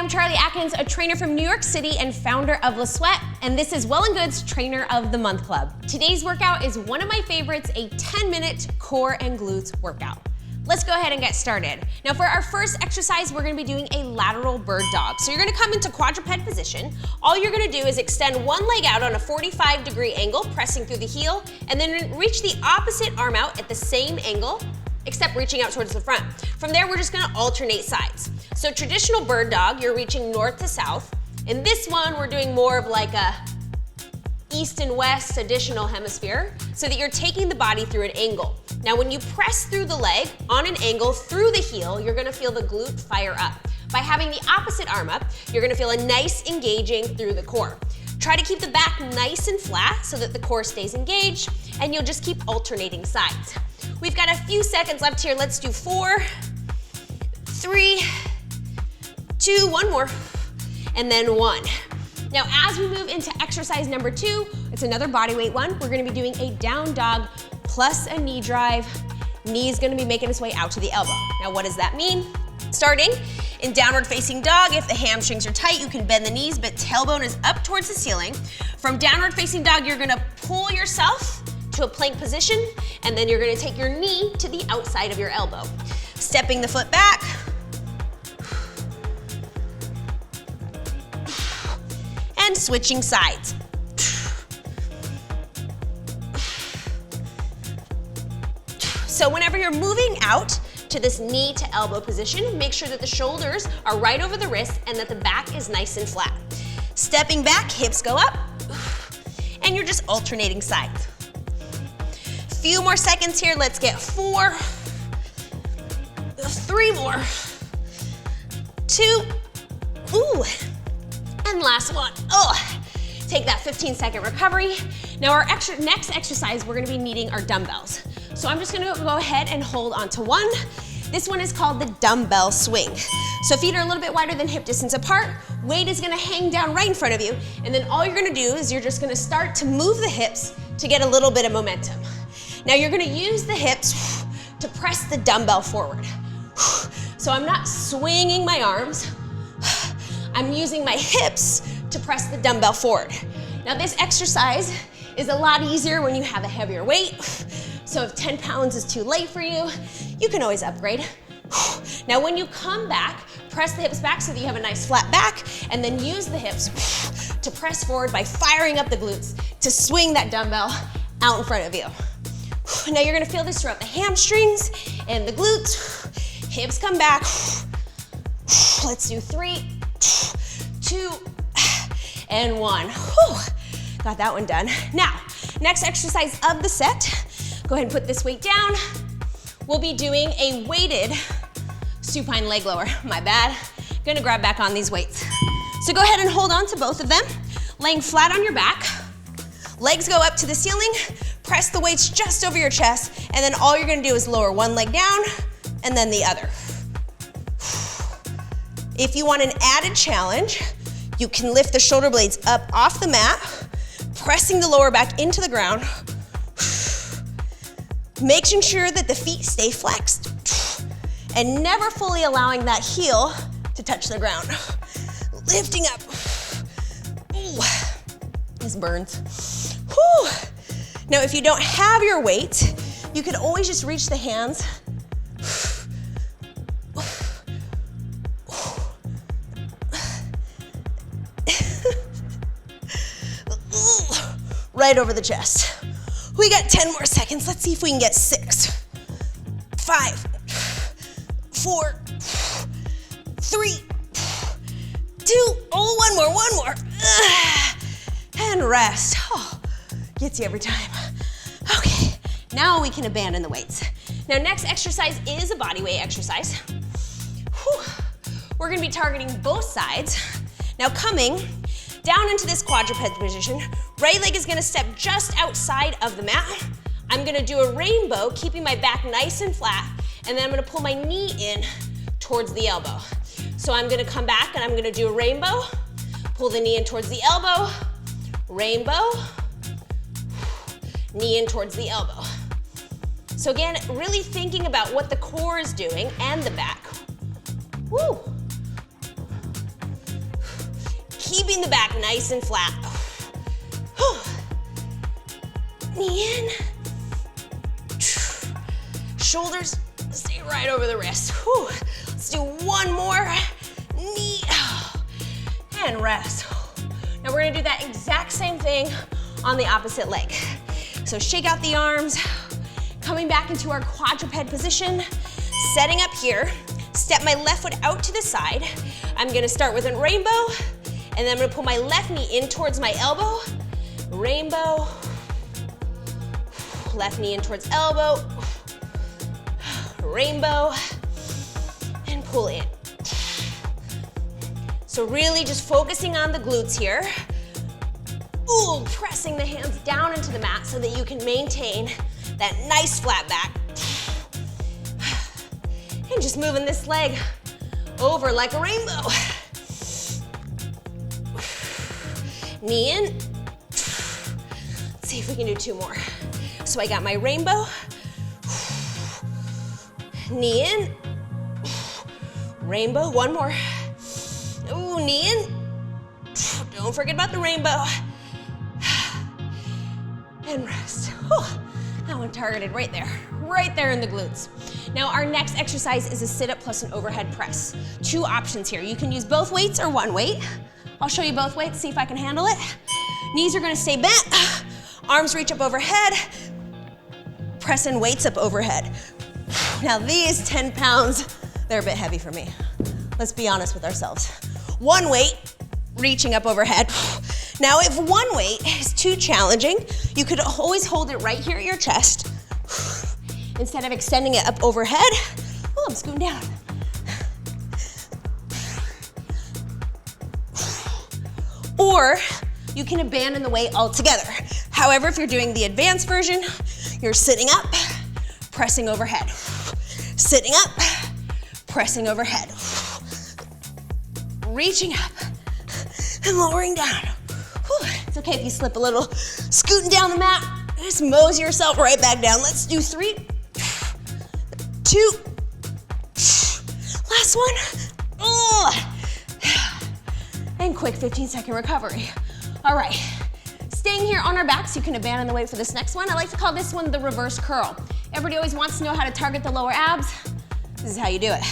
I'm Charlee Atkins, a trainer from New York City and founder of Le Sweat, and this is Well+Good's Trainer of the Month Club. Today's workout is one of my favorites, a 10-minute core and glutes workout. Let's go ahead and get started. Now for our first exercise, we're gonna be doing a lateral bird dog. So you're gonna come into quadruped position. All you're gonna do is extend one leg out on a 45-degree angle, pressing through the heel, and then reach the opposite arm out at the same angle, except reaching out towards the front. From there, we're just gonna alternate sides. So traditional bird dog, you're reaching north to south. In this one, we're doing more of like a east and west additional hemisphere, so that you're taking the body through an angle. Now, when you press through the leg on an angle through the heel, you're gonna feel the glute fire up. By having the opposite arm up, you're gonna feel a nice engaging through the core. Try to keep the back nice and flat so that the core stays engaged, and you'll just keep alternating sides. We've got a few seconds left here. Let's do 4, 3, 2, one more, and then 1. Now, as we move into exercise number 2, it's another bodyweight one. We're gonna be doing a down dog plus a knee drive. Knee is gonna be making its way out to the elbow. Now, what does that mean? Starting in downward facing dog, if the hamstrings are tight, you can bend the knees, but tailbone is up towards the ceiling. From downward facing dog, you're gonna pull yourself to a plank position, and then you're gonna take your knee to the outside of your elbow. Stepping the foot back. And switching sides. So whenever you're moving out to this knee to elbow position, make sure that the shoulders are right over the wrist and that the back is nice and flat. Stepping back, hips go up, and you're just alternating sides. Few more seconds here. Let's get 4, 3 more, 2, ooh, and last one. Oh, take that 15-second recovery. Now our next exercise, we're gonna be needing our dumbbells. So I'm just gonna go ahead and hold onto one. This one is called the Dumbbell Swing. So feet are a little bit wider than hip distance apart. Weight is gonna hang down right in front of you. And then all you're gonna do is you're just gonna start to move the hips to get a little bit of momentum. Now you're gonna use the hips to press the dumbbell forward. So I'm not swinging my arms. I'm using my hips to press the dumbbell forward. Now this exercise is a lot easier when you have a heavier weight. So if 10 pounds is too light for you, you can always upgrade. Now when you come back, press the hips back so that you have a nice flat back, and then use the hips to press forward by firing up the glutes to swing that dumbbell out in front of you. Now you're gonna feel this throughout the hamstrings and the glutes. Hips come back. Let's do 3, 2, and 1. Whew. Got that one done. Now, next exercise of the set. Go ahead and put this weight down. We'll be doing a weighted supine leg lower. My bad. Gonna grab back on these weights. So go ahead and hold on to both of them, laying flat on your back. Legs go up to the ceiling. Press the weights just over your chest, and then all you're gonna do is lower one leg down and then the other. If you want an added challenge, you can lift the shoulder blades up off the mat, pressing the lower back into the ground, making sure that the feet stay flexed, and never fully allowing that heel to touch the ground. Lifting up. Ooh, this burns. Whew. Now, if you don't have your weight, you can always just reach the hands right over the chest. We got 10 more seconds. Let's see if we can get 6, 5, 4, 3, 2, oh, one more. And rest. Oh, gets you every time. Okay, now we can abandon the weights. Now next exercise is a body weight exercise. Whew. We're gonna be targeting both sides. Now coming down into this quadruped position, right leg is gonna step just outside of the mat. I'm gonna do a rainbow, keeping my back nice and flat, and then I'm gonna pull my knee in towards the elbow. So I'm gonna come back and I'm gonna do a rainbow, pull the knee in towards the elbow, rainbow, knee in towards the elbow. So again, really thinking about what the core is doing and the back. Woo! keeping the back nice and flat. Knee in. Shoulders stay right over the wrist. Let's do one more. Knee, and rest. Now we're gonna do that exact same thing on the opposite leg. So shake out the arms, coming back into our quadruped position, setting up here, step my left foot out to the side. I'm gonna start with a rainbow, and then I'm gonna pull my left knee in towards my elbow. Rainbow, left knee in towards elbow, rainbow, and pull in. So really just focusing on the glutes here. Ooh, pressing the hands down into the mat so that you can maintain that nice flat back. And just moving this leg over like a rainbow. Knee in. Let's see if we can do 2 more. So I got my rainbow. Knee in. Rainbow, 1 more. Ooh, knee in. Don't forget about the rainbow. And rest. That one targeted right there in the glutes. Now our next exercise is a sit-up plus an overhead press. 2 options here. You can use both weights or 1 weight. I'll show you both weights, see if I can handle it. Knees are gonna stay bent. Arms reach up overhead. Pressing weights up overhead. Now these 10 pounds, they're a bit heavy for me. Let's be honest with ourselves. 1 weight, reaching up overhead. Now if 1 weight is too challenging, you could always hold it right here at your chest. Instead of extending it up overhead. Oh, I'm scooting down. Or you can abandon the weight altogether. However, if you're doing the advanced version, you're sitting up, pressing overhead. Sitting up, pressing overhead. Reaching up and lowering down. It's okay if you slip a little. Scooting down the mat, just mosey yourself right back down. Let's do 3, 2, last one. And quick 15-second recovery. All right, staying here on our backs, you can abandon the weight for this next one. I like to call this one the reverse curl. Everybody always wants to know how to target the lower abs. This is how you do it.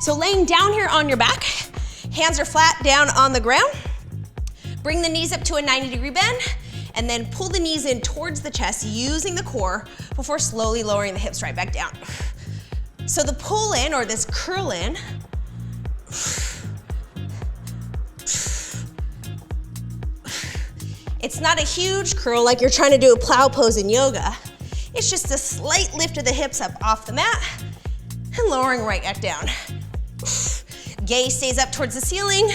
So laying down here on your back, hands are flat down on the ground. Bring the knees up to a 90-degree bend, and then pull the knees in towards the chest using the core before slowly lowering the hips right back down. So the pull in, or this curl in, it's not a huge curl like you're trying to do a plow pose in yoga. It's just a slight lift of the hips up off the mat and lowering right back down. Gaze stays up towards the ceiling.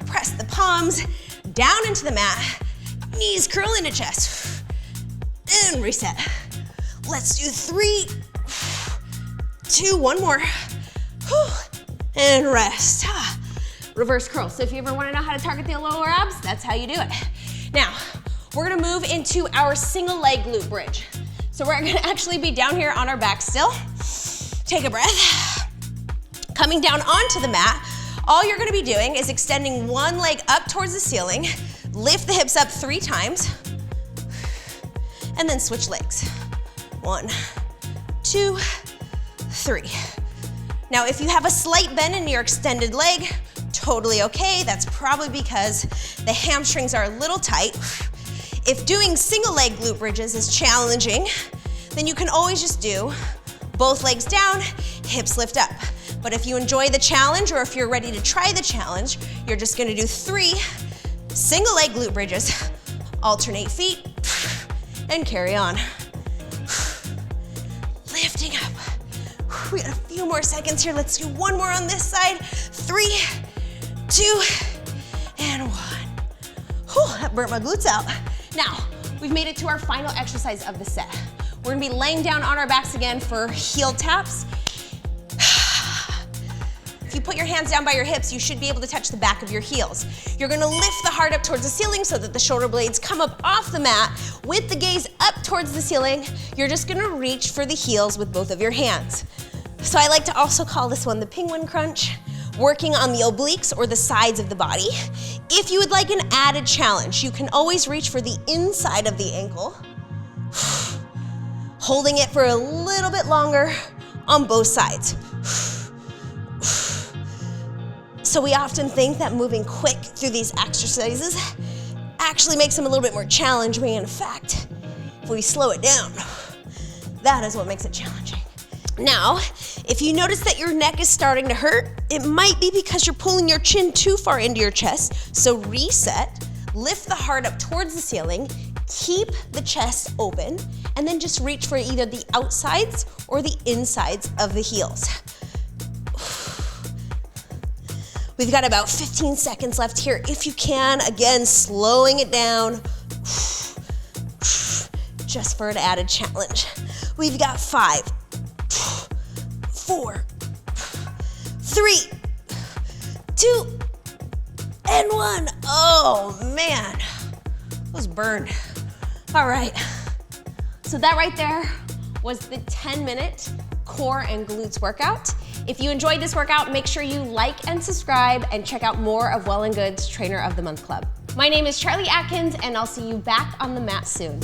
Press the palms down into the mat. Knees curl into chest. And reset. Let's do 3, 2, 1 more. And rest. Reverse curl. So if you ever want to know how to target the lower abs, that's how you do it. Now, we're gonna move into our single leg glute bridge. So we're gonna actually be down here on our back still. Take a breath. Coming down onto the mat, all you're gonna be doing is extending 1 leg up towards the ceiling, lift the hips up 3 times, and then switch legs. 1, 2, 3. Now, if you have a slight bend in your extended leg, totally okay. That's probably because the hamstrings are a little tight. If doing single leg glute bridges is challenging, then you can always just do both legs down, hips lift up. But if you enjoy the challenge, or if you're ready to try the challenge, you're just gonna do 3 single leg glute bridges, alternate feet, and carry on. Lifting up. We got a few more seconds here. Let's do 1 more on this side. 3, 2, and 1. Whew, that burnt my glutes out. Now, we've made it to our final exercise of the set. We're gonna be laying down on our backs again for heel taps. If you put your hands down by your hips, you should be able to touch the back of your heels. You're gonna lift the heart up towards the ceiling so that the shoulder blades come up off the mat. With the gaze up towards the ceiling, you're just gonna reach for the heels with both of your hands. So I like to also call this one the penguin crunch, working on the obliques or the sides of the body. If you would like an added challenge, you can always reach for the inside of the ankle, holding it for a little bit longer on both sides. So we often think that moving quick through these exercises actually makes them a little bit more challenging. In fact, if we slow it down, that is what makes it challenging. Now, if you notice that your neck is starting to hurt, it might be because you're pulling your chin too far into your chest. So reset, lift the heart up towards the ceiling, keep the chest open, and then just reach for either the outsides or the insides of the heels. We've got about 15 seconds left here. If you can, again, slowing it down, just for an added challenge. We've got 5, 4, 3, 2, and 1. Oh man, that was burned. All right, so that right there was the 10-minute core and glutes workout. If you enjoyed this workout, make sure you like and subscribe and check out more of Well+Good's Trainer of the Month Club. My name is Charlee Atkins, and I'll see you back on the mat soon.